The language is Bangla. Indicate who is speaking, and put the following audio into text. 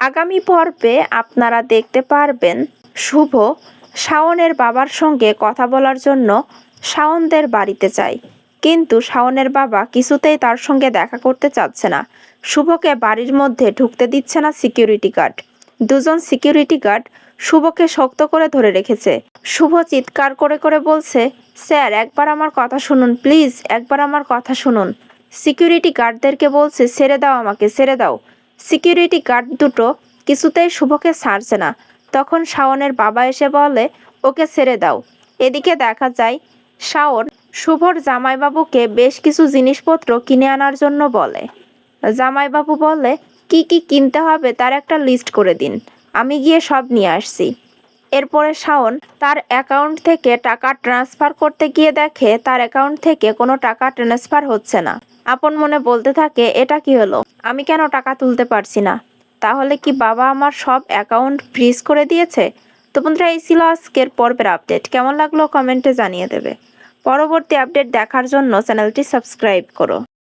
Speaker 1: আগামী পর্বে আপনারা দেখতে পারবেন শুভ শাওনের বাবার সঙ্গে কথা বলার জন্য শাওনদের বাড়িতে যায়, কিন্তু শাওনের বাবা কিছুতেই তার সঙ্গে দেখা করতে চাচ্ছে না। শুভকে বাড়ির মধ্যে ঢুকতে দিচ্ছে না সিকিউরিটি গার্ড। দুজন সিকিউরিটি গার্ড শুভকে শক্ত করে ধরে রেখেছে। শুভ চিৎকার করে করে বলছে, স্যার একবার আমার কথা শুনুন প্লিজ, একবার আমার কথা শুনুন। সিকিউরিটি গার্ডদেরকে বলছে, ছেড়ে দাও আমাকে, ছেড়ে দাও। সিকিউরিটি গার্ড দুটো কিছুতেই শুভকে ছাড়ছে না। তখন শাওনের বাবা এসে বলে, ওকে ছেড়ে দাও। এদিকে দেখা যায় শাওন শুভর জামাইবাবুকে বেশ কিছু জিনিসপত্র কিনে আনার জন্য বলে। জামাইবাবু বলে, কি কি কিনতে হবে তার একটা লিস্ট করে দিন, আমি গিয়ে সব নিয়ে আসছি। এরপরে শাওন তার অ্যাকাউন্ট থেকে টাকা ট্রান্সফার করতে গিয়ে দেখে তার অ্যাকাউন্ট থেকে কোনো টাকা ট্রান্সফার হচ্ছে না। আপন মনে বলতে থাকে, এটা কি হলো, আমি কেন টাকা তুলতে পারছি না? তাহলে কি বাবা আমার সব অ্যাকাউন্ট ফ্রিজ করে দিয়েছে? তো বন্ধুরা, এই ছিল আজকের পর্বের আপডেট। কেমন লাগলো কমেন্টে জানিয়ে দেবে। পরবর্তী আপডেট দেখার জন্য চ্যানেলটি সাবস্ক্রাইব করো।